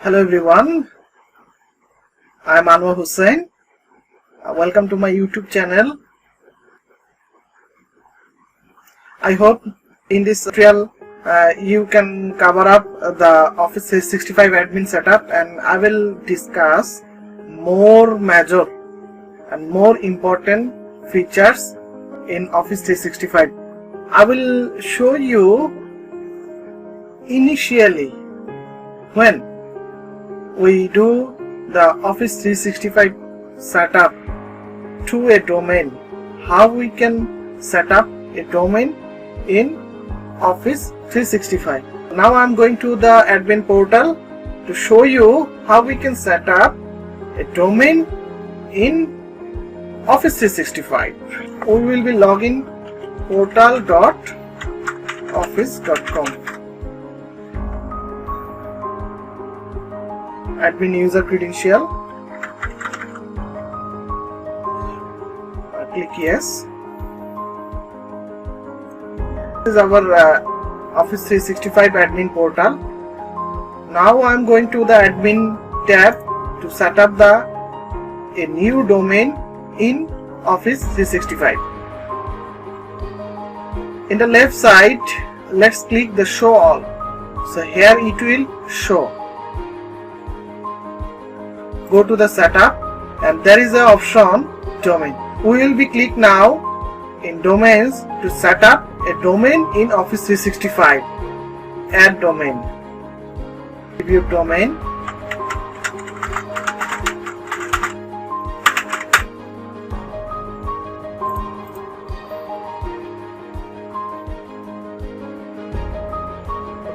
Hello everyone, I am Anwar Hussain. Welcome to my YouTube channel. I hope in this tutorial you can cover up the Office 365 admin setup, and I will discuss more major and more important features in Office 365. I will show you initially when we do the Office 365 setup to a domain, how we can set up a domain in Office 365. Now I am going to the admin portal to show you how we can set up a domain in Office 365. We will be logging portal.office.com. Admin user credential. Click yes. This is our Office 365 admin portal. Now I am going to the admin tab to set up a new domain in Office 365. In the left side, let's click the show all. So here it will show. Go to the setup and there is an option domain. We will be click now in domains to set up a domain in Office 365. Add domain. Review domain.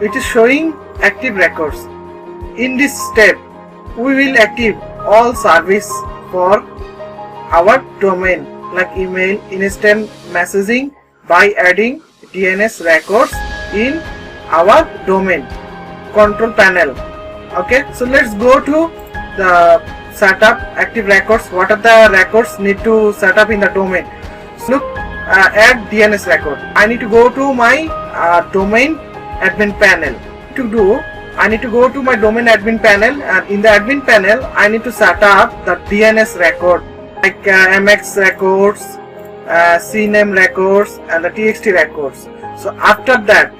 It is showing active records. In this step, we will active all service for our domain like email, instant messaging by adding DNS records in our domain control panel. Okay, so let's go to the setup active records. What are the records need to set up in the domain? So look, add DNS record. I need to go to my domain admin panel. I need to go to my domain admin panel, and in the admin panel I need to set up the DNS record like MX records, CNAME records and the TXT records. So after that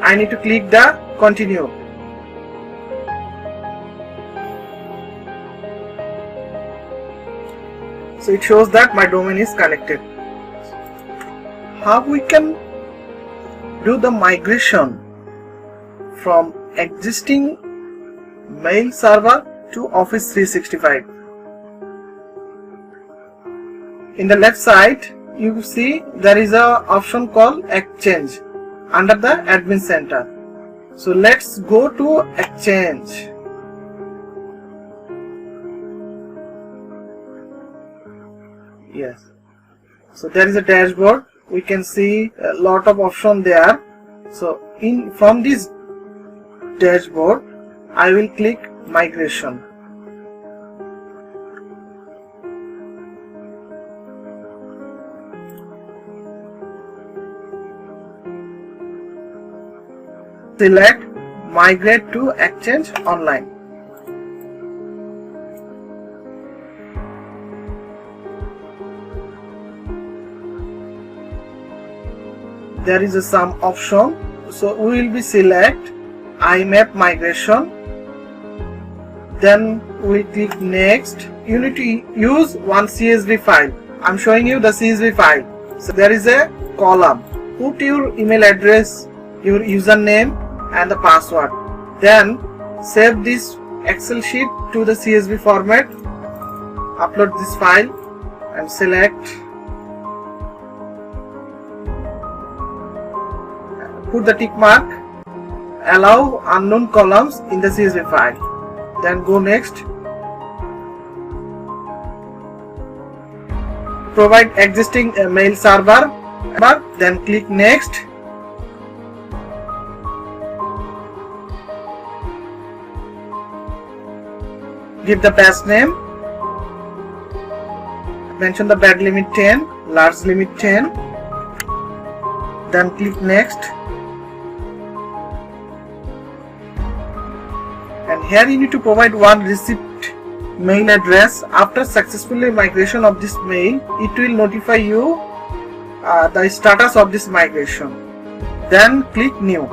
I need to click the continue. So it shows that my domain is connected. How we can do the migration from existing mail server to Office 365. In the left side, you see there is a option called Exchange under the Admin Center. So let's go to Exchange. Yes. So there is a dashboard. We can see a lot of options there. So from this dashboard, I will click migration. Select migrate to Exchange Online. There is some option, so we will be select IMAP migration. Then we click next. You need to use one CSV file. I'm showing you the CSV file. So there is a column. Put your email address, your username and the password. Then save this Excel sheet to the CSV format. Upload this file and select. Put the tick mark. Allow unknown columns in the CSV file. Then go next. Provide existing mail server. Then click next. Give the page name. Mention the bag limit 10, large limit 10. Then click next. here you need to provide one receipt mail address. After successfully migration of this mail, it will notify you the status of this migration. Then click new.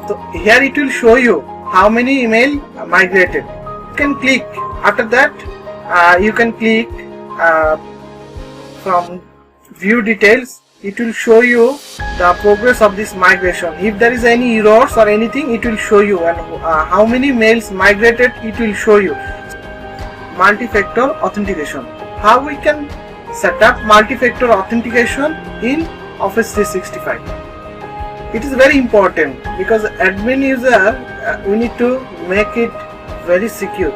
So here it will show you how many email migrated. You can click. After that you can click from view details. It will show you the progress of this migration. If there is any errors or anything, it will show you, and how many mails migrated, it will show you. Multi-factor authentication. How we can set up multi-factor authentication in Office 365? It is very important because admin user we need to make it very secure.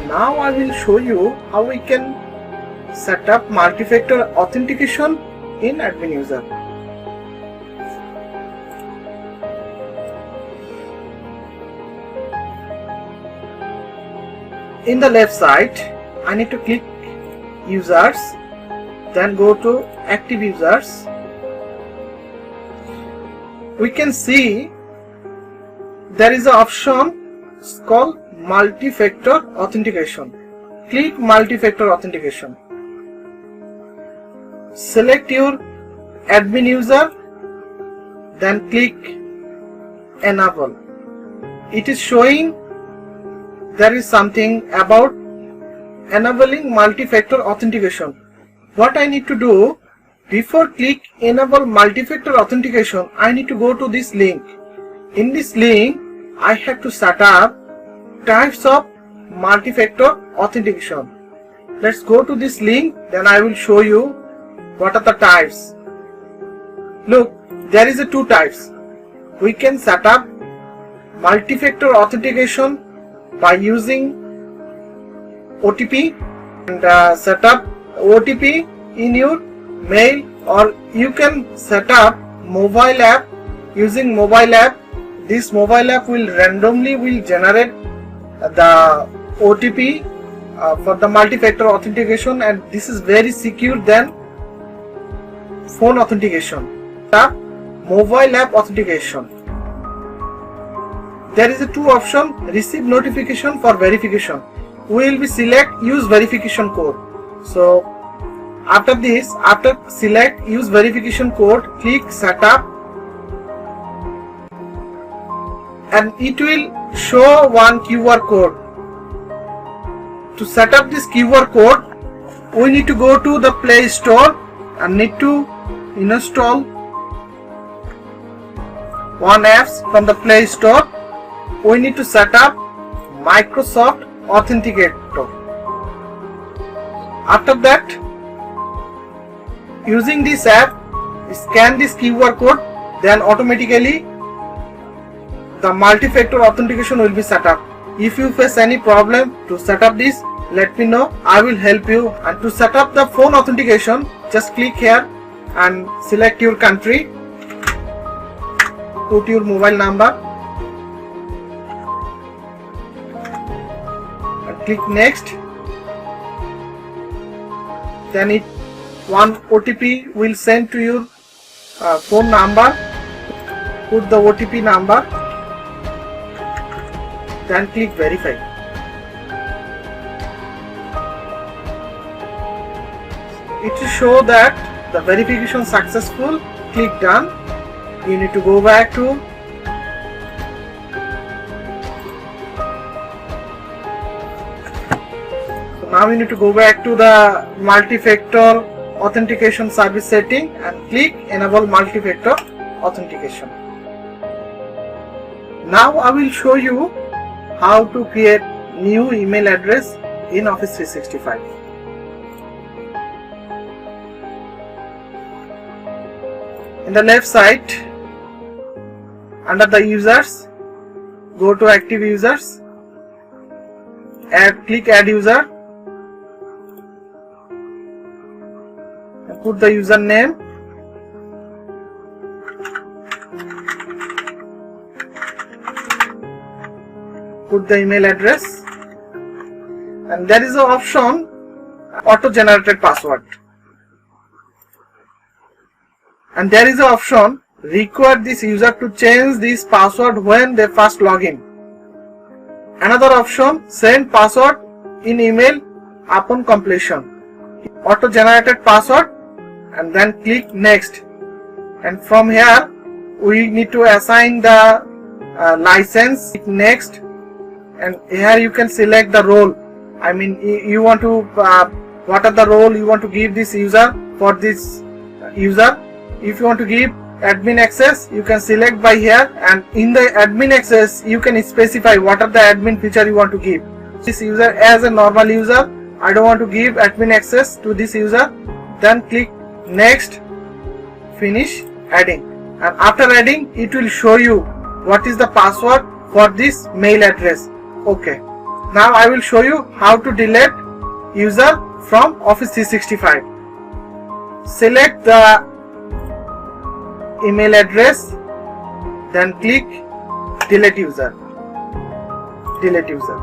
Now I will show you how we can set up multi-factor authentication in admin user. In the left side, I need to click users, then go to active users. We can see there is an option called multi-factor authentication. Click multi-factor authentication. Select your admin user, then click enable. It is showing there is something about enabling multi-factor authentication. What I need to do, before click enable multi-factor authentication, I need to go to this link. In this link, I have to set up types of multi-factor authentication. Let's go to this link, then I will show you what are the types. Look, there is a two types. We can set up multi-factor authentication by using OTP and set up OTP in your mail, or you can set up mobile app using mobile app. This mobile app will randomly generate the OTP for the multi-factor authentication, and this is very secure than phone authentication. Tap mobile app authentication. There is a two option: receive notification for verification. We will be select use verification code. So after this, after select use verification code, click setup, and it will show one QR code. To set up this QR code, we need to go to the Play Store and need to install one apps from the Play Store. We need to set up Microsoft Authenticator. After that, using this app, scan this QR code, then automatically the multi-factor authentication will be set up. If you face any problem to set up this, let me know, I will help you. And to set up the phone authentication, just click here and select your country, put your mobile number and click next. Then one OTP will send to your phone number. Put the OTP number, then click verify. It will show that the verification successful. Click done. You need to go back to now we need to go back to the multi-factor authentication service setting and click enable multi-factor authentication. Now I will show you how to create new email address in Office 365. In the left side, under the users, go to active users, click add user, and put the username, put the email address, and there is an option auto generated password, and there is an option require this user to change this password when they first log in. Another option, send password in email upon completion. Auto generated password, and then click next. And from here we need to assign the license. Click next, and here you can select the role. I mean, you want to what are the role you want to give this user. For this user, if you want to give admin access, you can select by here, and in the admin access you can specify what are the admin feature you want to give. This user as a normal user, I don't want to give admin access to this user. Then click next, finish adding, and after adding it will show you what is the password for this mail address. Okay, now I will show you how to delete user from Office 365. Select the email address, then click delete user. Delete user.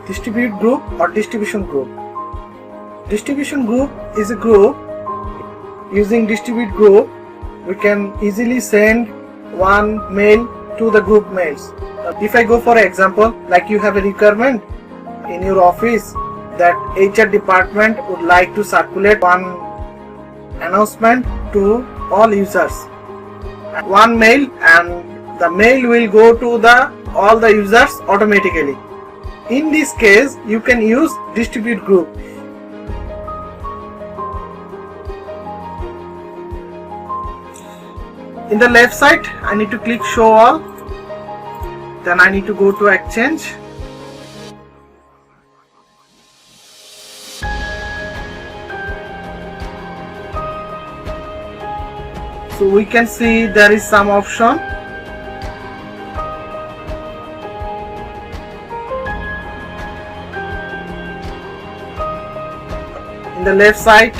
Distribute group or distribution group. Distribution group is a group. Using distribute group, we can easily send one mail to the group mails. If I go for example, like you have a requirement in your office that HR department would like to circulate one announcement to all users, one mail, and the mail will go to all the users automatically. In this case you can use distribute group. In the left side I need to click show all, then I need to go to exchange. So we can see there is some option. In the left side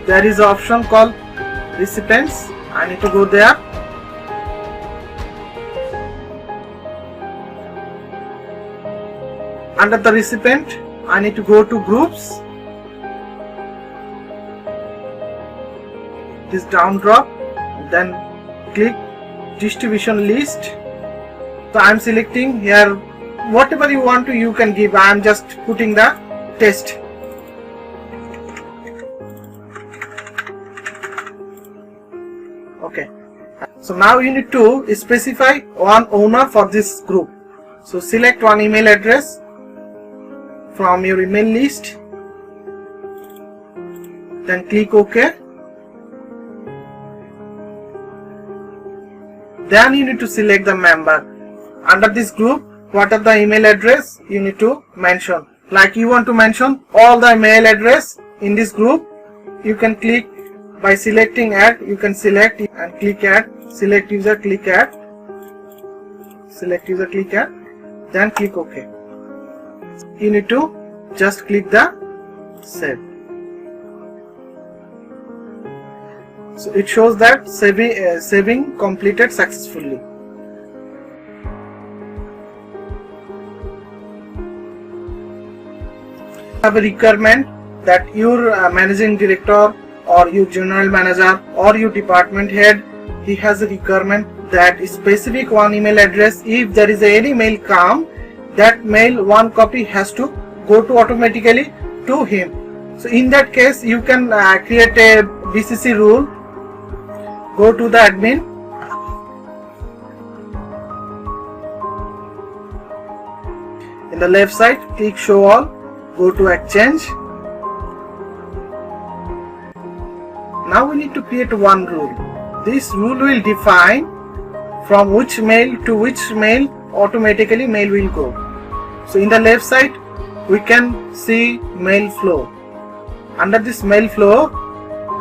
there is an option called recipients. I need to go there. Under the recipient I need to go to groups, this down drop, then click distribution list. So I am selecting here whatever you want to, you can give. I am just putting the test. Okay, so now you need to specify one owner for this group. So select one email address from your email list, then click OK. Then you need to select the member. Under this group, what are the email address you need to mention. Like you want to mention all the email address in this group, you can click by selecting add. You can select and click add. Select user, click add. Select user, click add. Then click OK. You need to just click the save. So it shows that saving completed successfully. Have a requirement that your managing director or your general manager or your department head, he has a requirement that specific one email address, if there is any mail come, that mail one copy has to go to automatically to him. So in that case you can create a BCC rule. Go to the admin, in the left side click show all, go to exchange. Now we need to create one rule. This rule will define from which mail to which mail automatically mail will go. So in the left side we can see mail flow. Under this mail flow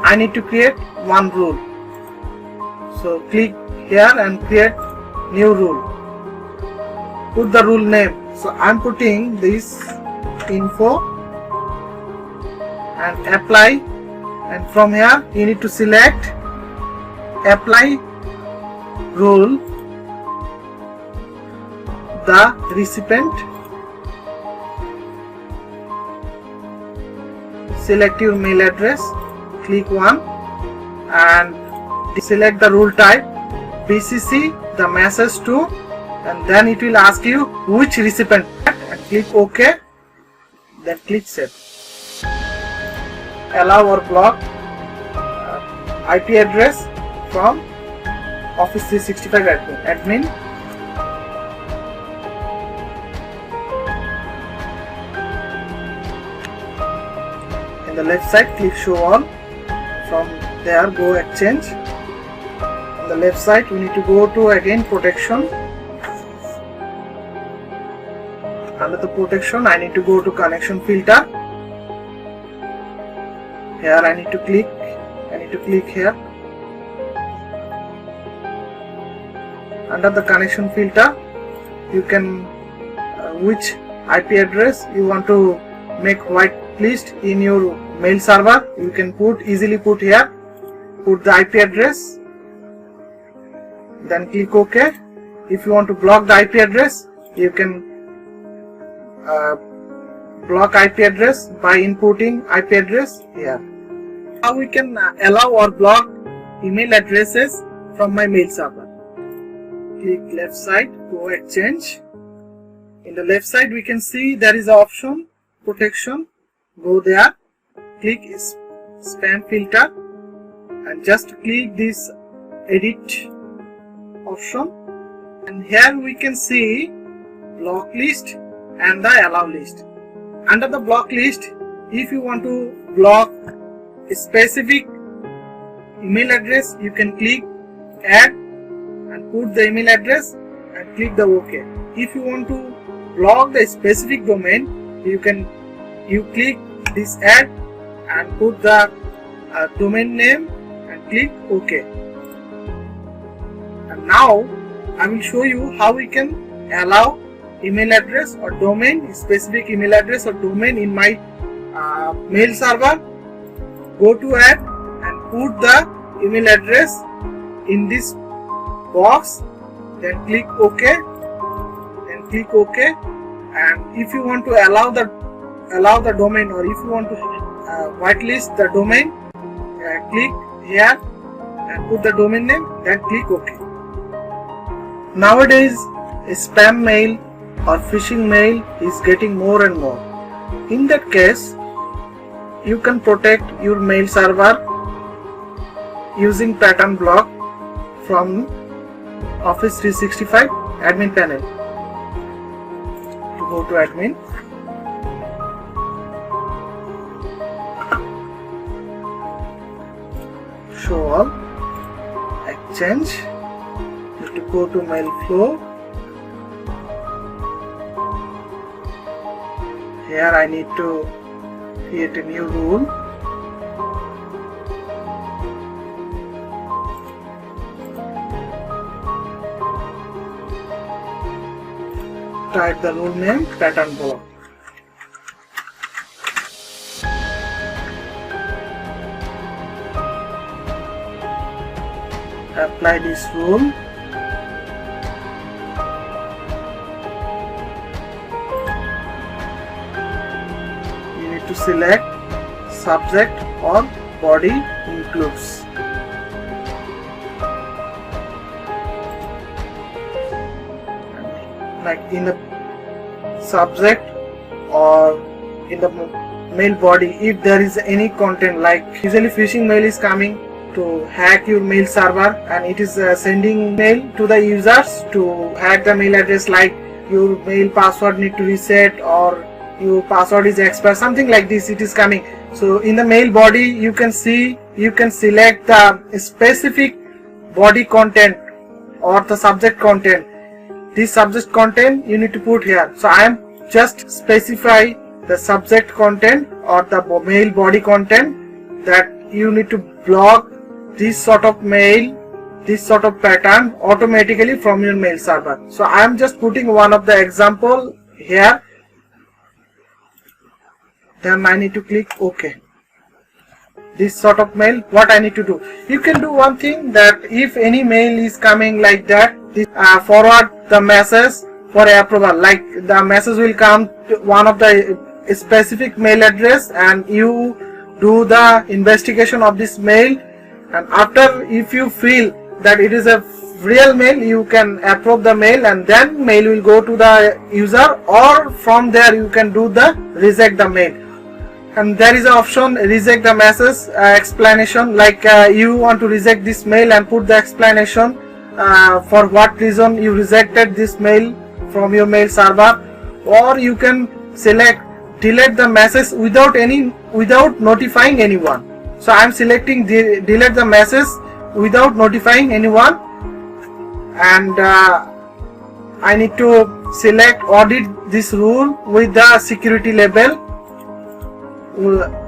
I need to create one rule. So click here and create new rule. Put the rule name. So I am putting this info and apply, and from here you need to select apply rule, the recipient, select your mail address, click one, and select the rule type, BCC the message to, and then it will ask you which recipient, and click OK, then click save. Allow or block IP address from Office 365 admin. In the left side, click show all. From there, go exchange. On the left side, we need to go to again protection. Under the protection, I need to go to connection filter. Here I need to click here. Under the connection filter, you can which IP address you want to make whitelist in your mail server, you can easily put here. Put the IP address, then click OK. If you want to block the IP address, you can block IP address by inputting IP address here. How we can allow or block email addresses from my mail server. Click left side, go exchange. In the left side we can see there is an option protection. Go there, click spam filter, and just click this edit option, and here we can see block list and the allow list. Under the block list, if you want to block a specific email address, you can click add and put the email address and click the OK. If you want to block the specific domain, you click this add and put the domain name and click OK. And now I will show you how we can allow email address or domain, specific email address or domain in my mail server. Go to add and put the email address in this box, then click OK, and if you want to allow the domain, or if you want to whitelist the domain, click here and put the domain name, then click OK. Nowadays spam mail or phishing mail is getting more and more. In that case, you can protect your mail server using pattern block from Office 365 admin panel. To go to admin, show all, exchange, you have to go to mail flow. Here I need to create a new rule. Type the rule name pattern block. Apply this rule. To select subject or body includes. Like in the subject or in the mail body, if there is any content, like usually phishing mail is coming to hack your mail server, and it is sending mail to the users to hack the mail address, like your mail password need to reset or your password is expired, something like this it is coming. So in the mail body you can select the specific body content or the subject content. This subject content you need to put here. So I am just specify the subject content or the mail body content, that you need to block this sort of mail, this sort of pattern automatically from your mail server. So I am just putting one of the example here. Then I need to click OK. This sort of mail, what I need to do, you can do one thing, that if any mail is coming like that, forward the message for approval. Like the message will come to one of the specific mail address, and you do the investigation of this mail and after, if you feel that it is a real mail, you can approve the mail, and then mail will go to the user, or from there you can do the reject the mail. And there is an option reject the message explanation, like you want to reject this mail and put the explanation for what reason you rejected this mail from your mail server, or you can select delete the message without notifying anyone. So I am selecting delete the message without notifying anyone, and I need to select audit this rule with the security level.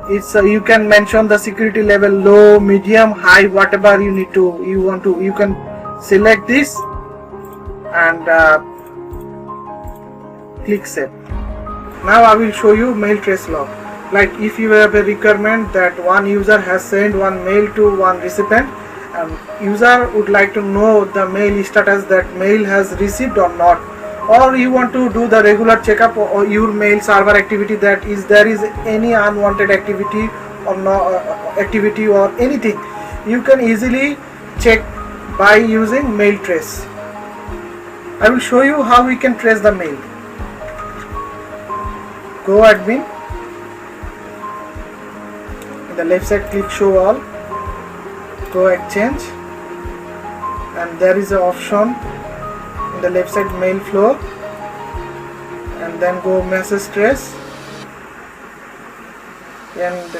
It's you can mention the security level low, medium, high, whatever you can select this, and click save. Now I will show you mail trace log. Like if you have a requirement that one user has sent one mail to one recipient, and user would like to know the mail status, that mail has received or not, or you want to do the regular checkup or your mail server activity, that is there is any unwanted activity or no activity or anything, you can easily check by using mail trace. I will show you how we can trace the mail. Go admin, in the left side click show all, go exchange, and there is an option in the left side mail flow, and then go message trace, and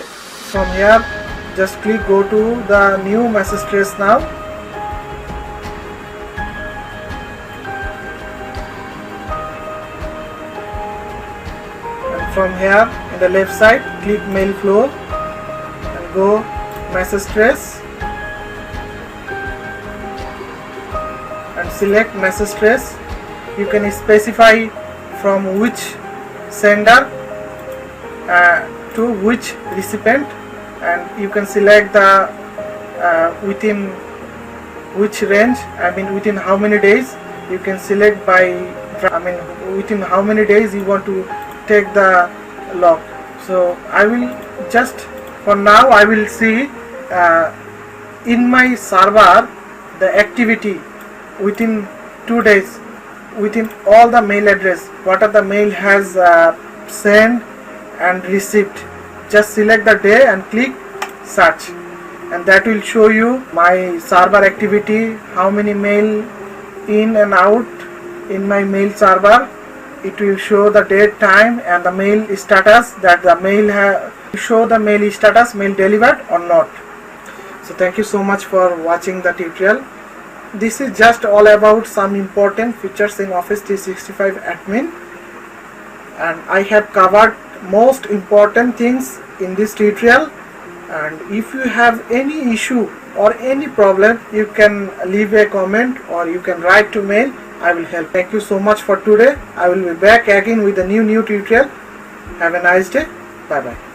from here just click go to the new message trace now, and from here in the left side click mail flow and go message trace and select message trace. You can specify from which sender to which recipient, and you can select the within which range, within how many days you can select by, within how many days you want to take the log. So I will just, for now I will see in my server the activity within 2 days, within all the mail address, what are the mail has sent and received. Just select the day and click search, and that will show you my server activity, how many mail in and out in my mail server. It will show the date, time, and the mail status, that the mail show the mail status, mail delivered or not. So thank you so much for watching the tutorial. This is just all about some important features in Office 365 admin, and I have covered most important things in this tutorial. And if you have any issue or any problem, you can leave a comment or you can write to mail. I will help. Thank you so much for today. I will be back again with a new tutorial. Have a nice day. Bye bye.